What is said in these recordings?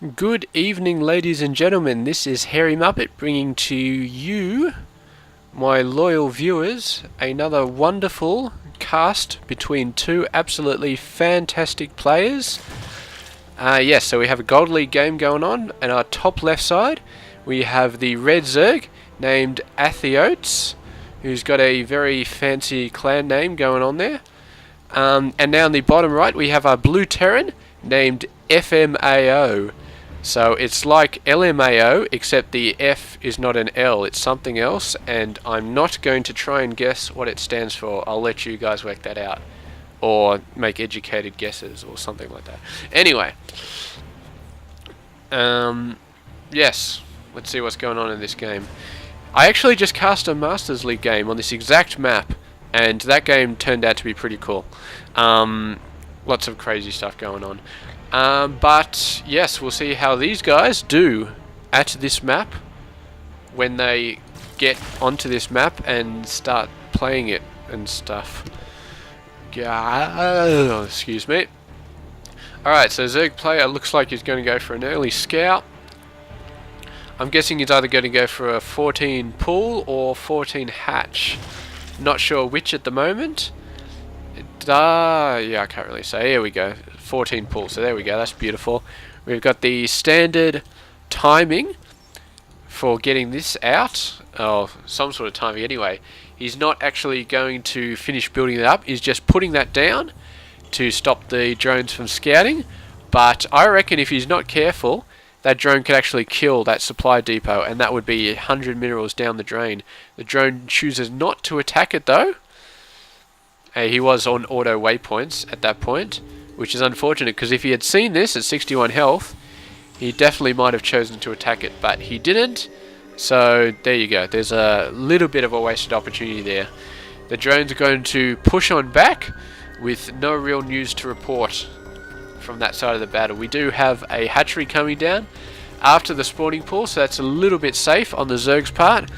Good evening, ladies and gentlemen. This is Hairy Muppet bringing to you, my loyal viewers, another wonderful cast between two absolutely fantastic players. Yes, so we have a Gold League game going on, and our top left side we have the Red Zerg named ATHEOTES, who's got a very fancy clan name going on there. And now on the bottom right we have our Blue Terran named Fmao. So it's like LMAO, except the F is not an L, it's something else, and I'm not going to try and guess what it stands for. I'll let you guys work that out, or make educated guesses, or something like that. Anyway, yes, let's see what's going on in this game. I actually just cast a Masters League game on this exact map, and that game turned out to be pretty cool. Lots of crazy stuff going on. But yes, we'll see how these guys do at this map when they get onto this map and start playing it and stuff. Excuse me. Alright, so Zerg player looks like he's going to go for an early scout. I'm guessing he's either going to go for a 14 pull or 14 hatch. Not sure which at the moment. Yeah, I can't really say. Here we go. 14 pull. So there we go. That's beautiful. We've got the standard timing for getting this out. Oh, some sort of timing anyway. He's not actually going to finish building it up. He's just putting that down to stop the drones from scouting. But I reckon if he's not careful, that drone could actually kill that supply depot, and that would be 100 minerals down the drain. The drone chooses not to attack it though. He was on auto waypoints at that point, which is unfortunate, because if he had seen this at 61 health, he definitely might have chosen to attack it, but he didn't. So there you go. There's a little bit of a wasted opportunity there. The drones are going to push on back with no real news to report from that side of the battle. We do have a hatchery coming down after the spawning pool, so that's a little bit safe on the Zerg's part.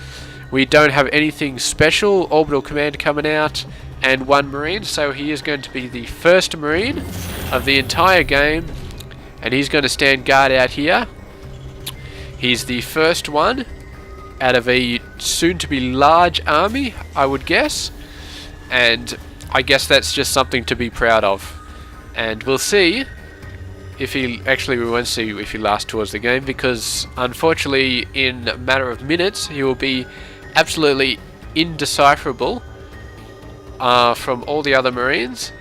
We don't have anything special. Orbital command coming out, and one Marine, so he is going to be the first Marine of the entire game, and he's going to stand guard out here. He's the first one out of a soon-to-be large army, I would guess, and I guess that's just something to be proud of. And we'll see if he... Actually, we won't see if he lasts towards the game, because unfortunately in a matter of minutes he will be absolutely indecipherable from all the other Marines,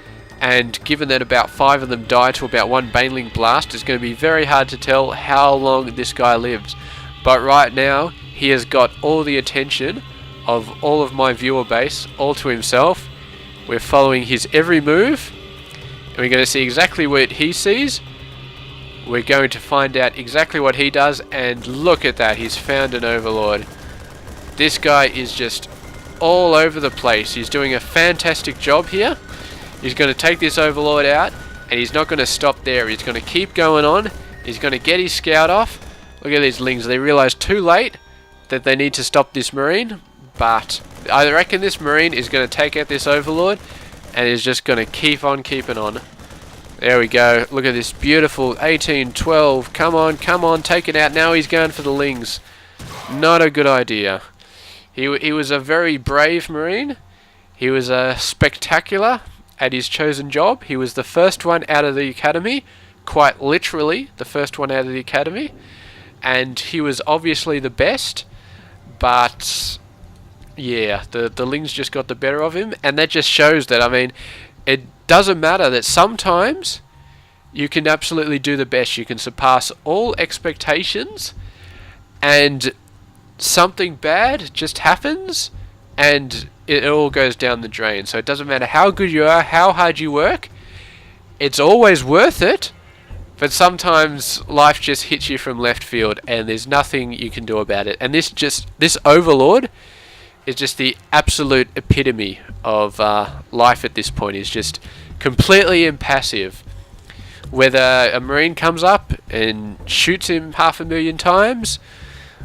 and given that about 5 of them die to about 1 Baneling blast, it's going to be very hard to tell how long this guy lives. But right now he has got all the attention of all of my viewer base all to himself. We're following his every move, and we're going to see exactly what he sees. We're going to find out exactly what he does, and look at that, he's found an overlord. This guy is just all over the place. He's doing a fantastic job here. He's going to take this overlord out, and he's not going to stop there. He's going to keep going on. He's going to get his scout off. Look at these lings. They realize too late that they need to stop this Marine, but I reckon this Marine is going to take out this overlord and is just going to keep on keeping on. There we go. Look at this beautiful 18, 12. Come on, come on, take it out. Now he's going for the lings. Not a good idea. He was a very brave Marine. He was spectacular at his chosen job. He was the first one out of the academy, quite literally the first one out of the academy, and he was obviously the best, but yeah, the lings just got the better of him, and that just shows that, I mean, it doesn't matter that sometimes you can absolutely do the best. You can surpass all expectations, and something bad just happens and it all goes down the drain. So it doesn't matter how good you are, how hard you work, it's always worth it, but sometimes life just hits you from left field and there's nothing you can do about it. And this overlord is just the absolute epitome of life at this point. He's just completely impassive. Whether a Marine comes up and shoots him 500,000 times,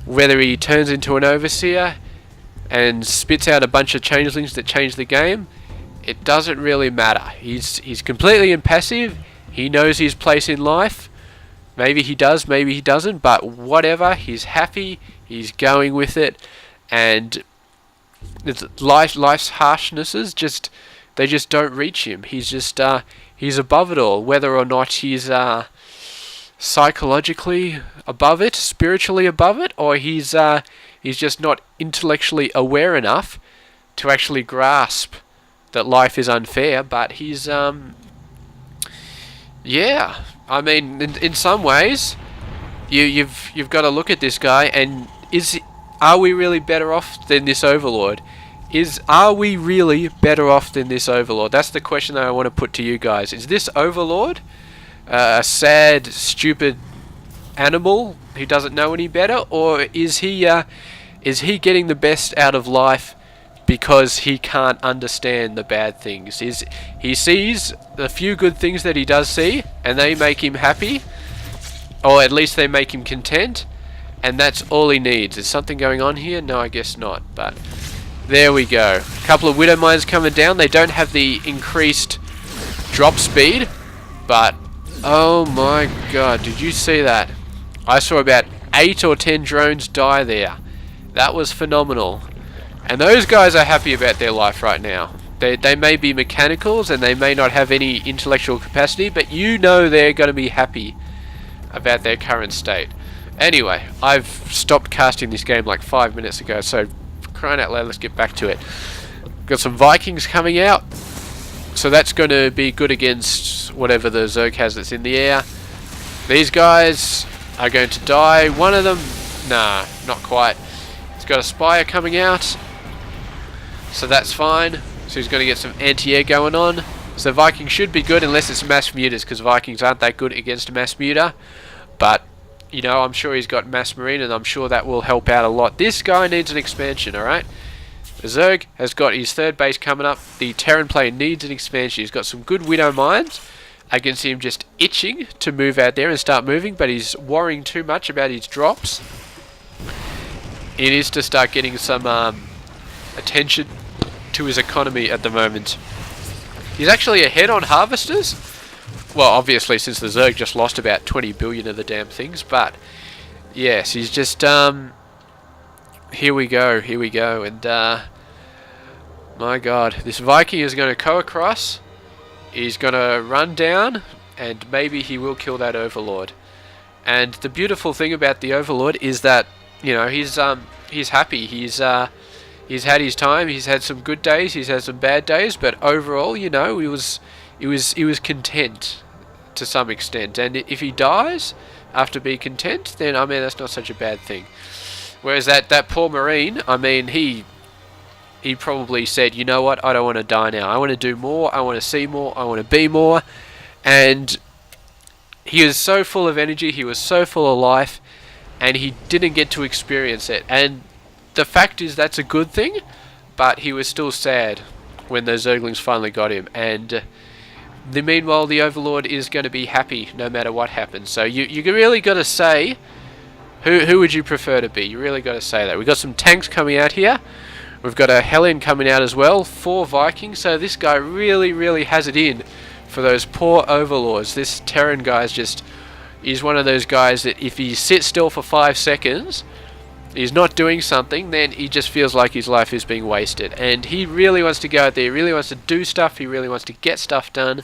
whether he turns into an overseer and spits out a bunch of changelings that change the game, it doesn't really matter. He's completely impassive. He knows his place in life. Maybe he does, maybe he doesn't, but whatever, he's happy, he's going with it, and life's harshnesses they just don't reach him. He's above it all, whether or not he's psychologically above it, spiritually above it, or he's just not intellectually aware enough to actually grasp that life is unfair. But he's yeah. I mean, in some ways, you've got to look at this guy, and are we really better off than this overlord? Are we really better off than this overlord? That's the question that I want to put to you guys. Is this overlord a sad, stupid animal who doesn't know any better, or is he getting the best out of life because he can't understand the bad things? He sees the few good things that he does see, and they make him happy, or at least they make him content, and that's all he needs. Is something going on here? No, I guess not, but there we go. A couple of Widow Mines coming down. They don't have the increased drop speed, but oh my god, did you see that? I saw about 8 or 10 drones die there. That was phenomenal. And those guys are happy about their life right now. They may be mechanicals and they may not have any intellectual capacity, but you know they're going to be happy about their current state. Anyway, I've stopped casting this game like 5 minutes ago, so crying out loud, let's get back to it. Got some Vikings coming out, so that's going to be good against whatever the Zerg has that's in the air. These guys are going to die. One of them, nah, not quite. He's got a Spire coming out, so that's fine. So he's going to get some anti-air going on. So Viking should be good unless it's mass mutas, because Vikings aren't that good against mass muta. But, you know, I'm sure he's got mass marine, and I'm sure that will help out a lot. This guy needs an expansion, alright? The Zerg has got his third base coming up. The Terran player needs an expansion. He's got some good Widow Mines. I can see him just itching to move out there and start moving, but he's worrying too much about his drops. He needs to start getting some attention to his economy at the moment. He's actually ahead on harvesters. Well, obviously, since the Zerg just lost about 20 billion of the damn things, but yes, he's just here we go, and my god, this Viking is going to go across. He's going to run down, and maybe he will kill that Overlord. And the beautiful thing about the Overlord is that, you know, he's happy. He's had his time. He's had some good days. He's had some bad days. But overall, you know, he was content to some extent. And if he dies after being content, then I mean that's not such a bad thing. Whereas that poor Marine, I mean he probably said, you know what, I don't want to die now. I want to do more. I want to see more. I want to be more. And he was so full of energy. He was so full of life. And he didn't get to experience it. And the fact is that's a good thing. But he was still sad when those Zerglings finally got him. And meanwhile, the Overlord is going to be happy no matter what happens. So you really got to say, who would you prefer to be? You really got to say that. We've got some tanks coming out here. We've got a Hellion coming out as well. 4 Vikings. So this guy really has it in for those poor Overlords. This Terran guy is just... He's one of those guys that if he sits still for 5 seconds, he's not doing something, then he just feels like his life is being wasted. And he really wants to go out there. He really wants to do stuff. He really wants to get stuff done.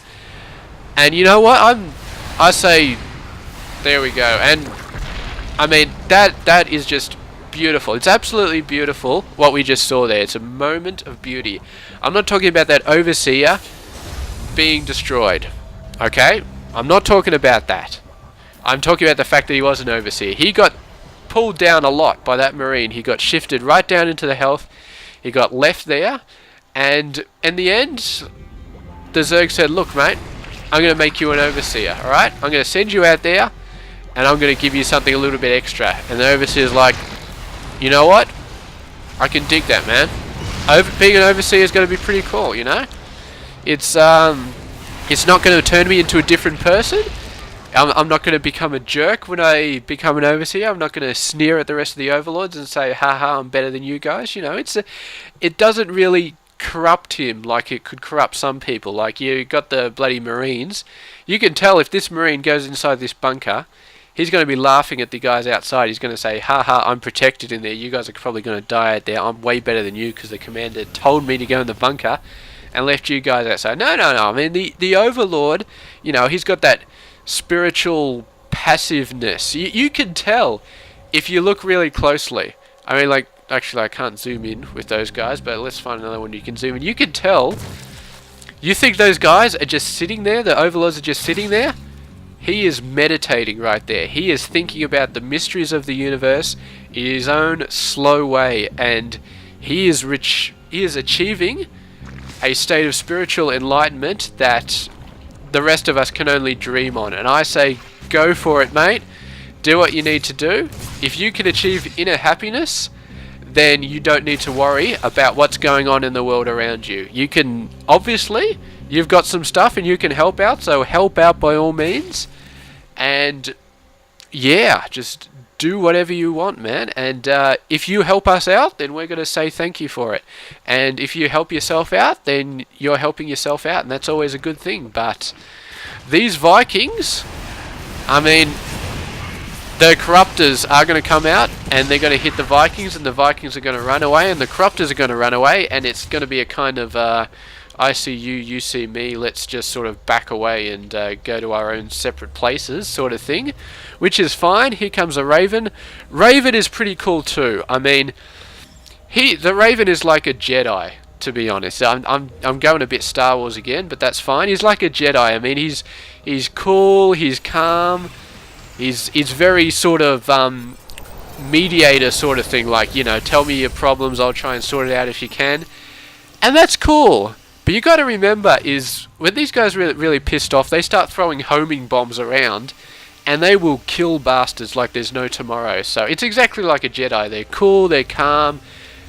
And you know what? I say, there we go. And I mean, that is just beautiful. It's absolutely beautiful what we just saw there. It's a moment of beauty. I'm not talking about that Overseer being destroyed. Okay? I'm not talking about that. I'm talking about the fact that he was an Overseer. He got pulled down a lot by that Marine. He got shifted right down into the health. He got left there. And in the end, the Zerg said, look, mate, I'm going to make you an Overseer, alright? I'm going to send you out there, and I'm going to give you something a little bit extra. And the Overseer's like, you know what? I can dig that, man. Being an Overseer is going to be pretty cool, you know? It's not going to turn me into a different person. I'm not going to become a jerk when I become an Overseer. I'm not going to sneer at the rest of the Overlords and say, haha, I'm better than you guys. You know, it doesn't really corrupt him like it could corrupt some people. Like, you got the bloody Marines. You can tell if this Marine goes inside this bunker, he's going to be laughing at the guys outside. He's going to say, haha, I'm protected in there. You guys are probably going to die out there. I'm way better than you because the commander told me to go in the bunker and left you guys outside. No. I mean, the Overlord, you know, he's got that spiritual passiveness. You can tell if you look really closely. I mean, like, actually, I can't zoom in with those guys, but let's find another one you can zoom in. You can tell. You think those guys are just sitting there? The Overlords are just sitting there? He is meditating right there. He is thinking about the mysteries of the universe in his own slow way, and he is rich. He is achieving a state of spiritual enlightenment that the rest of us can only dream on. And I say, go for it, mate. Do what you need to do. If you can achieve inner happiness, then you don't need to worry about what's going on in the world around you. You can, obviously, you've got some stuff and you can help out, so help out by all means. And yeah, just do whatever you want, man. And if you help us out, then we're going to say thank you for it. And if you help yourself out, then you're helping yourself out, and that's always a good thing. But these Vikings, I mean, the Corruptors are going to come out and they're going to hit the Vikings, and the Vikings are going to run away, and the Corruptors are going to run away, and it's going to be a kind of I see you, you see me, let's just sort of back away and go to our own separate places sort of thing, which is fine. Here comes a Raven. Raven is pretty cool too. I mean, the Raven is like a Jedi, to be honest. I'm going a bit Star Wars again, but that's fine. He's like a Jedi. I mean, he's cool, he's calm, he's very sort of mediator sort of thing, like, you know, tell me your problems, I'll try and sort it out if you can. And that's cool. But you got to remember is when these guys are really pissed off, they start throwing homing bombs around, and they will kill bastards like there's no tomorrow. So it's exactly like a Jedi. They're cool, they're calm,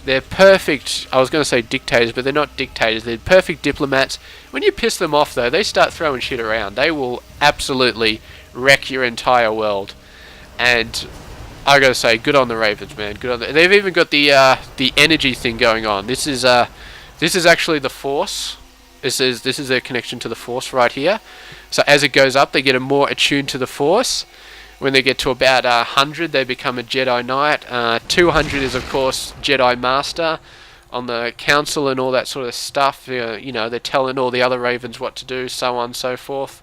they're perfect. I was going to say dictators, but they're not dictators. They're perfect diplomats. When you piss them off, though, they start throwing shit around. They will absolutely wreck your entire world. And I got to say, good on the Ravens, man. Good on they've even got the energy thing going on. This is actually the Force. This is their connection to the Force right here. So as it goes up, they get more attuned to the Force. When they get to about 100, they become a Jedi Knight. 200 is, of course, Jedi Master on the Council and all that sort of stuff. You know, they're telling all the other Ravens what to do, so on and so forth.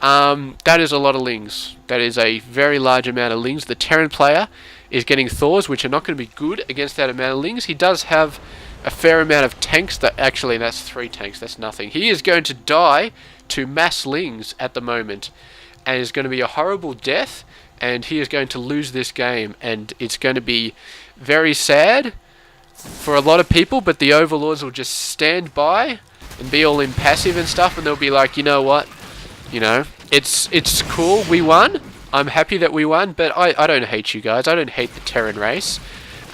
That is a lot of lings. That is a very large amount of lings. The Terran player is getting Thors, which are not going to be good against that amount of lings. He does have a fair amount of tanks. Actually, that's 3 tanks. That's nothing. He is going to die to mass lings at the moment, and it's going to be a horrible death, and he is going to lose this game, and it's going to be very sad for a lot of people, but the Overlords will just stand by and be all impassive and stuff, and they'll be like, you know what, you know, it's cool, we won, I'm happy that we won, but I don't hate you guys, I don't hate the Terran race.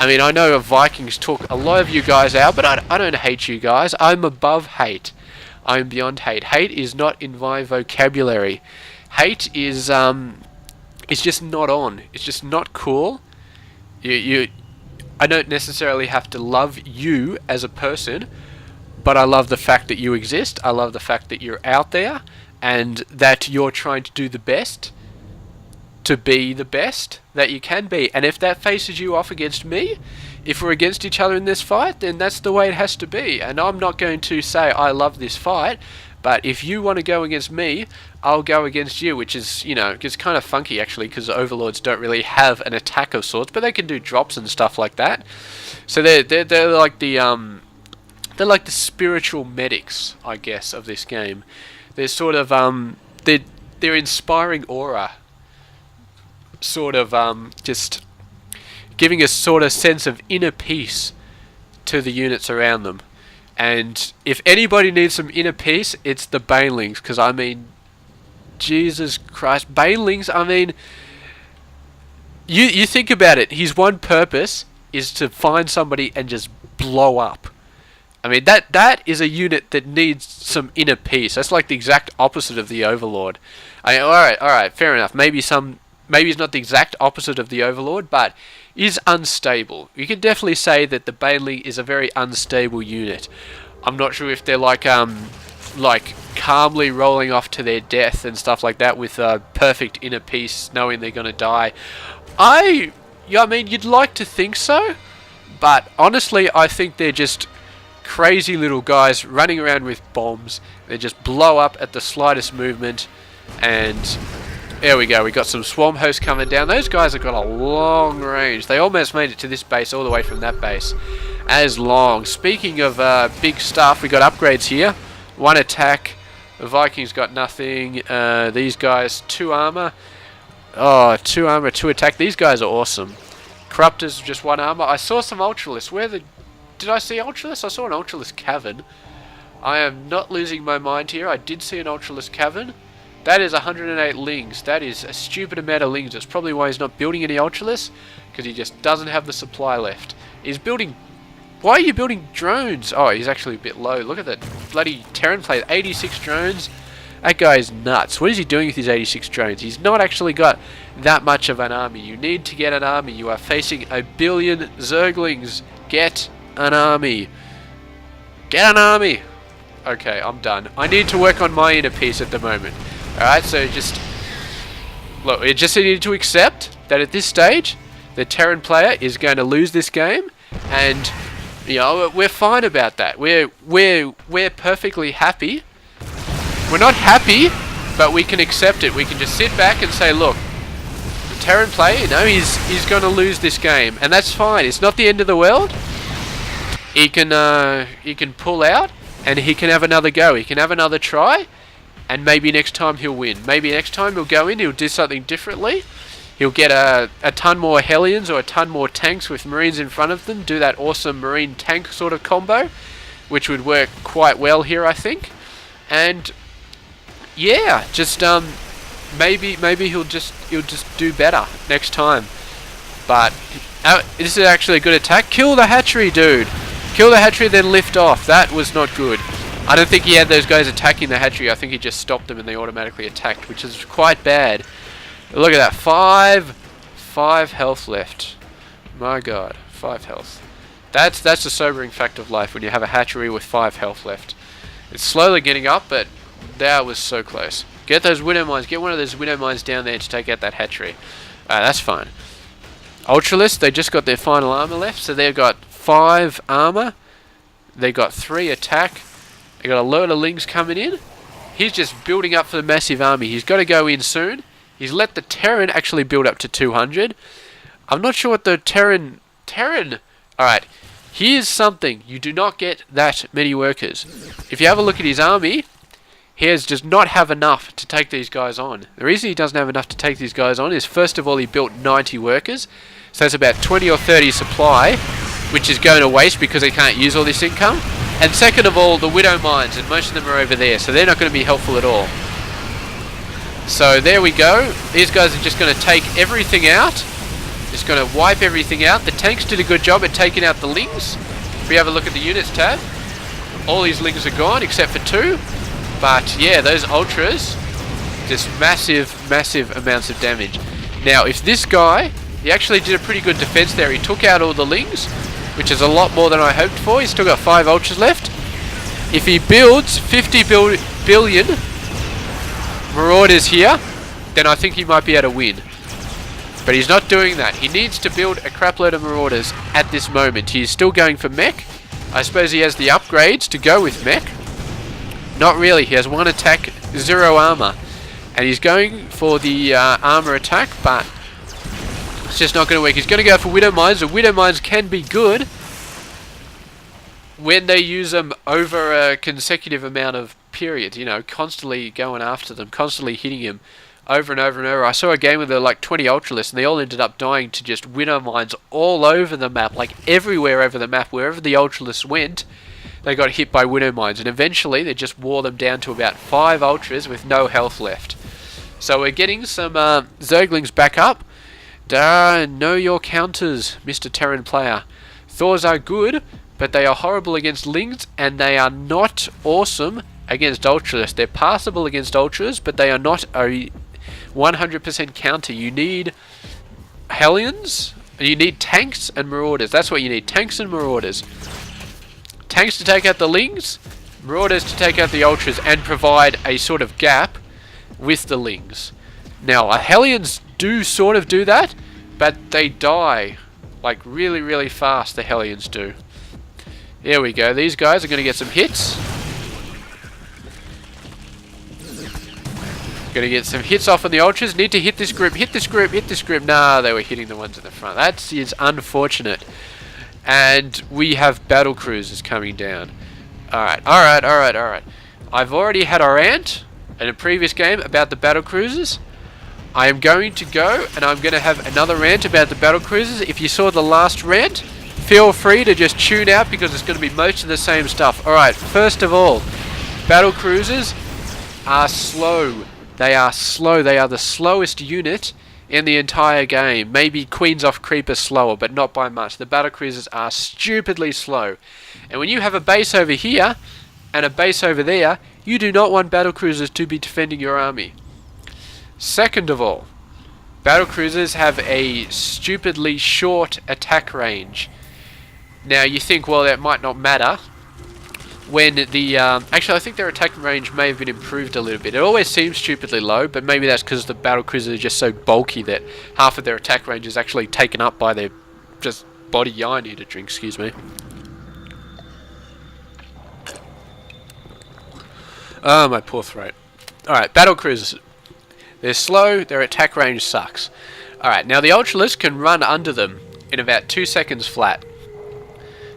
I mean, I know Vikings took a lot of you guys out, but I don't hate you guys. I'm above hate. I'm beyond hate. Hate is not in my vocabulary. Hate is it's just not on. It's just not cool. I don't necessarily have to love you as a person, but I love the fact that you exist. I love the fact that you're out there and that you're trying to do the best to be the best that you can be. And if that faces you off against me, if we're against each other in this fight, then that's the way it has to be. And I'm not going to say I love this fight, but if you want to go against me, I'll go against you, which is, you know, it's kind of funky actually, because Overlords don't really have an attack of sorts, but they can do drops and stuff like that. So they're like the spiritual medics, I guess, of this game. They're sort of they're inspiring aura, sort of just giving a sort of sense of inner peace to the units around them. And if anybody needs some inner peace, it's the Banelings, because I mean, Jesus Christ, Banelings, I mean, you think about it, his one purpose is to find somebody and just blow up. I mean, that is a unit that needs some inner peace. That's like the exact opposite of the Overlord. I mean, alright, fair enough. Maybe it's not the exact opposite of the Overlord, but is unstable. You can definitely say that the Baneling is a very unstable unit. I'm not sure if they're like like calmly rolling off to their death and stuff like that with perfect inner peace, knowing they're gonna die. Yeah, I mean, you'd like to think so, but honestly, I think they're just crazy little guys running around with bombs. They just blow up at the slightest movement, and there we go. We got some swarm hosts coming down. Those guys have got a long range. They almost made it to this base all the way from that base. As long. Speaking of big stuff, we got upgrades here. 1 attack. The Vikings got nothing. These guys, 2 armor. Oh, 2 armor, 2 attack. These guys are awesome. Corruptors, just 1 armor. I saw some Ultralists. Did I see Ultralists? I saw an Ultralist cavern. I am not losing my mind here. I did see an Ultralist cavern. That is 108 lings. That is a stupid amount of lings. That's probably why he's not building any Ultralists, because he just doesn't have the supply left. He's building... Why are you building drones? Oh, he's actually a bit low. Look at that bloody Terran plate. 86 drones. That guy is nuts. What is he doing with his 86 drones? He's not actually got that much of an army. You need to get an army. You are facing 1 billion Zerglings. Get an army. Get an army. Okay, I'm done. I need to work on my inner peace at the moment. Alright, so just... Look, we just need to accept that at this stage, the Terran player is going to lose this game, and... You know, we're fine about that. We're perfectly happy. We're not happy, but we can accept it. We can just sit back and say, look, the Terran player, you know, he's going to lose this game, and that's fine. It's not the end of the world. He can pull out, and he can have another go. He can have another try, and maybe next time he'll win. Maybe next time he'll go in, he'll do something differently. He'll get a ton more Hellions or a ton more tanks with Marines in front of them, do that awesome Marine tank sort of combo, which would work quite well here, I think. And yeah, just maybe he'll just do better next time. But this is actually a good attack. Kill the hatchery, dude. Kill the hatchery, then lift off. That was not good. I don't think he had those guys attacking the hatchery. I think he just stopped them and they automatically attacked, which is quite bad. Look at that, 5 health left. My god, 5 health. That's a sobering fact of life when you have a hatchery with 5 health left. It's slowly getting up, but that was so close. Get those widow mines, get one of those widow mines down there to take out that hatchery. That's fine. Ultralists, they just got their final armor left, so they've got 5 armor. They got 3 attack. They got a load of lings coming in. He's just building up for the massive army. He's got to go in soon. He's let the Terran actually build up to 200. I'm not sure what the Terran... Alright, here's something. You do not get that many workers. If you have a look at his army, he does not have enough to take these guys on. The reason he doesn't have enough to take these guys on is, first of all, he built 90 workers. So that's about 20 or 30 supply, which is going to waste because they can't use all this income. And second of all, the widow mines, and most of them are over there, so they're not going to be helpful at all. So there we go. These guys are just going to take everything out. Just going to wipe everything out. The tanks did a good job at taking out the lings. If we have a look at the units tab, all these lings are gone except for 2. But yeah, those ultras, just massive amounts of damage. Now, if this guy, he actually did a pretty good defense there. He took out all the lings, which is a lot more than I hoped for. He's still got 5 ultras left. If he builds 50 billion Marauders here, then I think he might be able to win. But he's not doing that. He needs to build a crap load of Marauders at this moment. He's still going for mech. I suppose he has the upgrades to go with mech. Not really. He has 1 attack, 0 armor. And he's going for the armor attack, but it's just not going to work. He's going to go for Widow Mines. The Widow Mines can be good when they use them over a consecutive amount of periods, you know, constantly going after them, constantly hitting him over and over and over. I saw a game where there were like 20 Ultralists and they all ended up dying to just Widow Mines all over the map, like everywhere over the map. Wherever the Ultralists went, they got hit by Widow Mines, and eventually they just wore them down to about 5 Ultras with no health left. So we're getting some Zerglings back up. Know your counters, Mr. Terran player. Thors are good, but they are horrible against lings, and they are not awesome against Ultras. They're passable against Ultras, but they are not a 100% counter. You need Hellions, and you need tanks and Marauders. That's what you need, tanks and Marauders. Tanks to take out the lings, Marauders to take out the Ultras and provide a sort of gap with the Lings. Now, Hellions do sort of do that, but they die like really, really fast, the Hellions do. Here we go. These guys are going to get some hits. Going to get some hits off on the Ultras. Need to hit this group, hit this group, hit this group. Nah, they were hitting the ones in the front. That is unfortunate. And we have battle cruisers coming down. Alright, alright, alright, alright. I've already had a rant in a previous game about the battle cruisers. I am going to go and I'm going to have another rant about the battle cruisers. If you saw the last rant, feel free to just tune out because it's going to be most of the same stuff. Alright, first of all, battle cruisers are slow. They are slow. They are the slowest unit in the entire game. Maybe Queens off Creep are slower, but not by much. The battle cruisers are stupidly slow. And when you have a base over here and a base over there, you do not want battle cruisers to be defending your army. Second of all, battle cruisers have a stupidly short attack range. Now you think, well, that might not matter when the actually I think their attack range may have been improved a little bit. It always seems stupidly low, but maybe that's because the battle cruisers are just so bulky that half of their attack range is actually taken up by their just body. I need a drink, excuse me. Oh, my poor throat. Alright, battle cruisers. They're slow, their attack range sucks. Alright, now the Ultralists can run under them in about 2 seconds flat.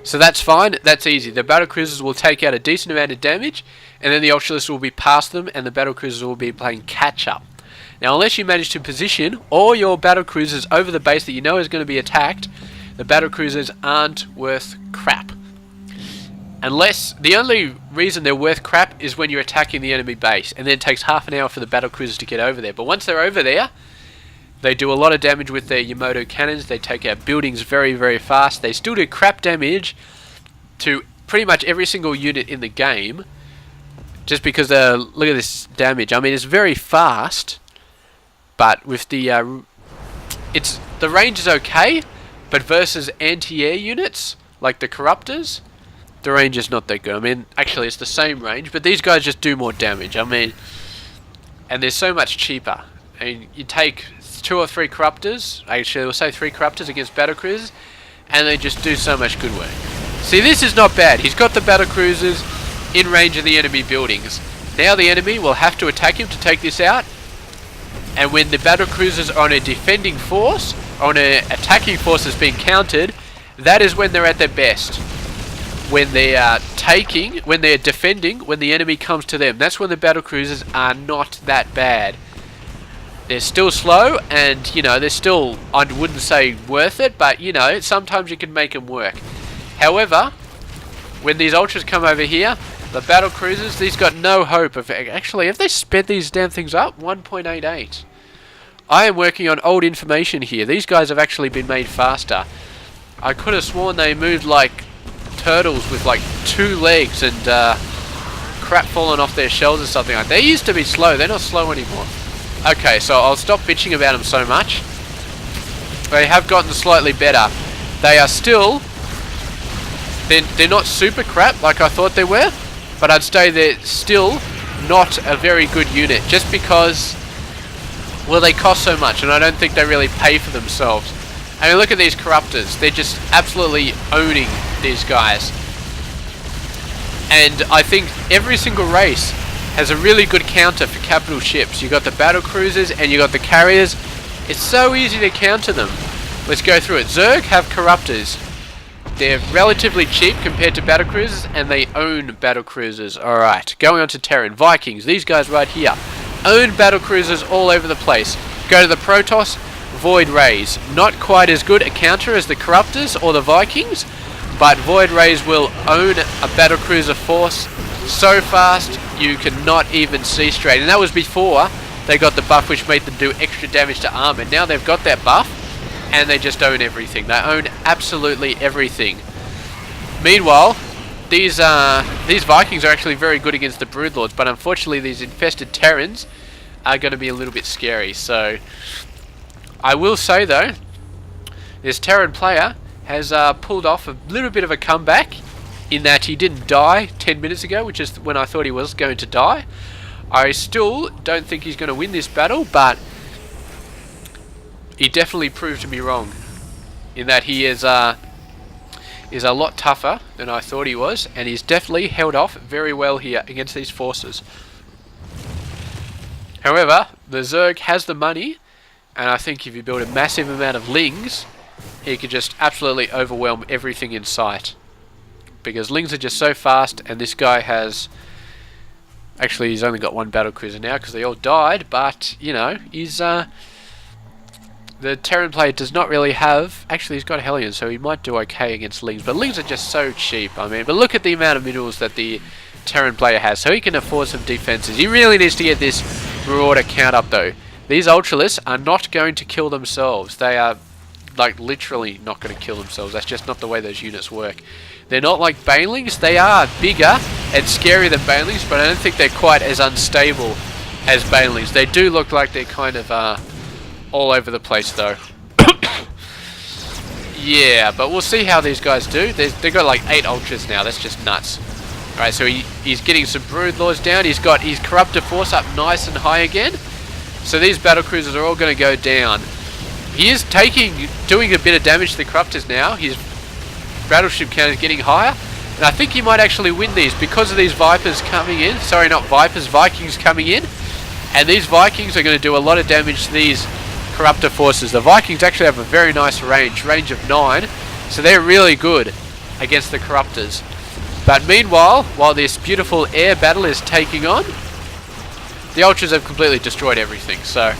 So that's fine, that's easy. The battle cruisers will take out a decent amount of damage, and then the Ultralists will be past them, and the battle cruisers will be playing catch up. Now, unless you manage to position all your battle cruisers over the base that you know is going to be attacked, the battle cruisers aren't worth crap. Unless, the only reason they're worth crap is when you're attacking the enemy base, and then it takes half an hour for the battle cruisers to get over there. But once they're over there, they do a lot of damage with their Yamato cannons. They take out buildings very, very fast. They still do crap damage to pretty much every single unit in the game, just because look at this damage. I mean, it's very fast, but with the the range is okay, but versus anti-air units like the Corruptors, the range is not that good. I mean, actually, it's the same range, but these guys just do more damage. I mean, and they're so much cheaper. I mean, you take 2 or 3 Corruptors, actually we'll say 3 Corruptors against battle cruisers, and they just do so much good work. See, this is not bad. He's got the battle cruisers in range of the enemy buildings. Now the enemy will have to attack him to take this out, and when the battle cruisers are on a defending force, or on an attacking force that's being countered, that is when they're at their best. When they are when they're defending, when the enemy comes to them, that's when the battle cruisers are not that bad. They're still slow, and, you know, they're still, I wouldn't say worth it, but, you know, sometimes you can make them work. However, when these Ultras come over here, the battle cruisers, these got no hope of... Actually, have they sped these damn things up? 1.88. I am working on old information here. These guys have actually been made faster. I could have sworn they moved like turtles with like 2 legs and crap falling off their shells or something like that. They used to be slow. They're not slow anymore. Okay, so I'll stop bitching about them so much. They have gotten slightly better. They are still... They're not super crap like I thought they were, but I'd say they're still not a very good unit, just because, well, they cost so much, and I don't think they really pay for themselves. I mean, look at these Corruptors. They're just absolutely owning these guys. And I think every single race has a really good counter for capital ships. You got the battle cruisers and you got the carriers. It's so easy to counter them. Let's go through it. Zerg have Corruptors. They're relatively cheap compared to battle cruisers, and they own battle cruisers. Alright, going on to Terran. Vikings, these guys right here, own battle cruisers all over the place. Go to the Protoss, Void Rays. Not quite as good a counter as the Corruptors or the Vikings, but Void Rays will own a battle cruiser force so fast you cannot even see straight. And that was before they got the buff which made them do extra damage to armor. Now they've got that buff, and they just own everything. They own absolutely everything. Meanwhile, these Vikings are actually very good against the Broodlords, but unfortunately these infested Terrans are going to be a little bit scary. So, I will say though, this Terran player has pulled off a little bit of a comeback in that he didn't die 10 minutes ago, which is when I thought he was going to die. I still don't think he's going to win this battle, but he definitely proved me wrong in that he is a lot tougher than I thought he was, and he's definitely held off very well here against these forces. However, the Zerg has the money, and I think if you build a massive amount of Lings, he could just absolutely overwhelm everything in sight. Because Lings are just so fast, and this guy has... Actually, he's only got one battlecruiser now because they all died, but, you know, he's... The Terran player does not really have... Actually, he's got Hellion, so he might do okay against Lings, but Lings are just so cheap, I mean. But look at the amount of minerals that the Terran player has, so he can afford some defenses. He really needs to get this Marauder count up, though. These Ultralists are not going to kill themselves. They are, like, literally not going to kill themselves. That's just not the way those units work. They're not like Banelings. They are bigger and scarier than Banelings, but I don't think they're quite as unstable as Banelings. They do look like they're kind of all over the place, though. Yeah, but we'll see how these guys do. They've got like 8 Ultras now. That's just nuts. Alright, so he's getting some Broodlords down. He's got his Corruptor Force up nice and high again. So these battlecruisers are all going to go down. He is doing a bit of damage to the Corruptors now. His battleship count is getting higher. And I think he might actually win these because of these Vipers coming in. Sorry, not Vipers, Vikings coming in. And these Vikings are going to do a lot of damage to these Corruptor Forces. The Vikings actually have a very nice range of 9. So they're really good against the Corruptors. But meanwhile, while this beautiful air battle is taking on, the Ultras have completely destroyed everything. So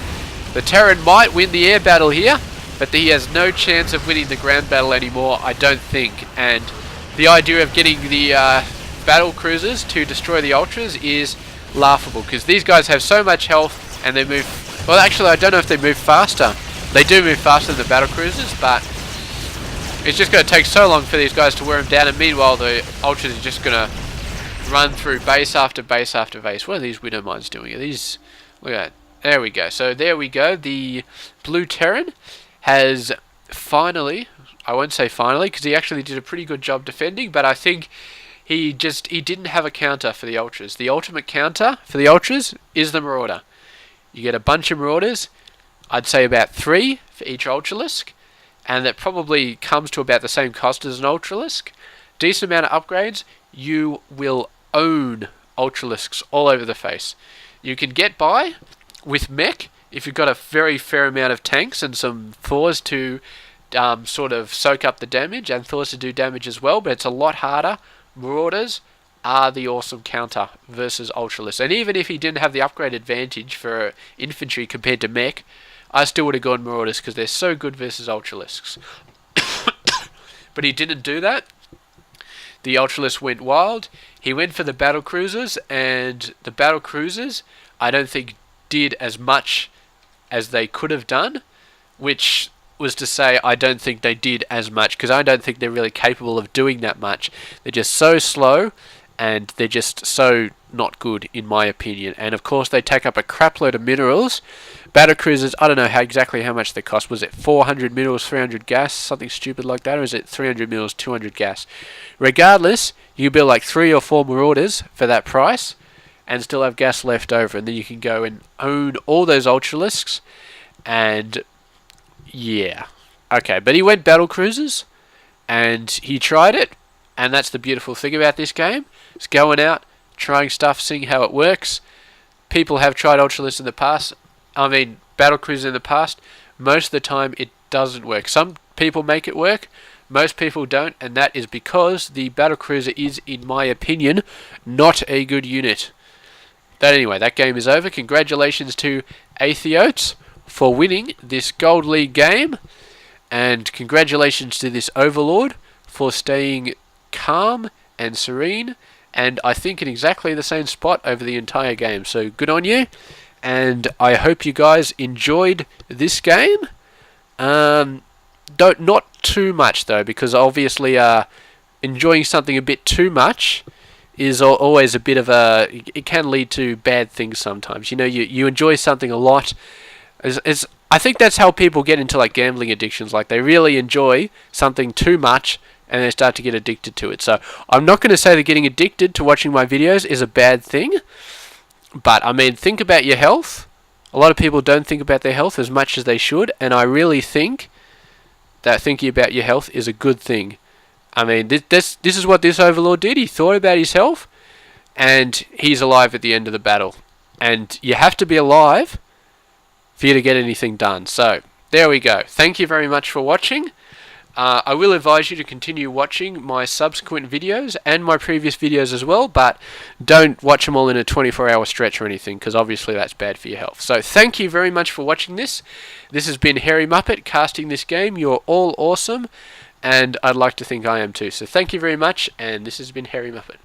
the Terran might win the air battle here, but he has no chance of winning the ground battle anymore, I don't think. And the idea of getting the battle cruisers to destroy the Ultras is laughable, because these guys have so much health and they move... Well, actually, I don't know if they move faster. They do move faster than the battle cruisers, but it's just going to take so long for these guys to wear them down, and meanwhile the Ultras are just going to run through base after base after base. What are these Widow Mines doing? Are these... Look at that. There we go. So there we go. The Blue Terran has finally... I won't say finally, because he actually did a pretty good job defending, but I think he didn't have a counter for the Ultras. The ultimate counter for the Ultras is the Marauder. You get a bunch of Marauders, I'd say about 3 for each Ultralisk, and that probably comes to about the same cost as an Ultralisk. Decent amount of upgrades, you will own Ultralisks all over the face. You can get by with mech if you've got a very fair amount of tanks and some Thors to sort of soak up the damage, and Thors to do damage as well, but it's a lot harder. Marauders are the awesome counter versus Ultralisk. And even if he didn't have the upgrade advantage for infantry compared to mech, I still would have gone Marauders because they're so good versus Ultralisks. But he didn't do that. The Ultralisk went wild. He went for the battle cruisers, and the battle cruisers I don't think did as much as they could have done, which was to say I don't think they did as much, because I don't think they're really capable of doing that much. They're just so slow, and they're just so not good in my opinion. And of course they take up a crap load of minerals. Battle cruisers, I don't know exactly how much they cost. Was it 400 minerals, 300 gas, something stupid like that, or is it 300 minerals, 200 gas? Regardless, you build like 3 or 4 Marauders for that price and still have gas left over, and then you can go and own all those Ultralisks. And yeah, okay, but he went battle cruisers and he tried it, and that's the beautiful thing about this game. It's going out, trying stuff, seeing how it works. People have tried Ultralisks in the past, battle cruisers in the past. Most of the time it doesn't work. Some people make it work, most people don't, and that is because the battle cruiser is, in my opinion, not a good unit. But anyway, that game is over. Congratulations to ATHEOTES for winning this Gold League game, and congratulations to this Overlord for staying calm and serene, and I think in exactly the same spot over the entire game. So good on you, and I hope you guys enjoyed this game. Not too much though, because obviously enjoying something a bit too much is always a bit of it can lead to bad things sometimes. You know, you enjoy something a lot. I think that's how people get into like gambling addictions. Like they really enjoy something too much, and they start to get addicted to it. So I'm not going to say that getting addicted to watching my videos is a bad thing, but I mean, think about your health. A lot of people don't think about their health as much as they should, and I really think that thinking about your health is a good thing. I mean, this is what this Overlord did. He thought about his health, and he's alive at the end of the battle. And you have to be alive for you to get anything done. So, there we go. Thank you very much for watching. I will advise you to continue watching my subsequent videos and my previous videos as well, but don't watch them all in a 24-hour stretch or anything, because obviously that's bad for your health. So thank you very much for watching this. This has been Hairy Muppet casting this game. You're all awesome, and I'd like to think I am too. So thank you very much, and this has been Hairy Muppet.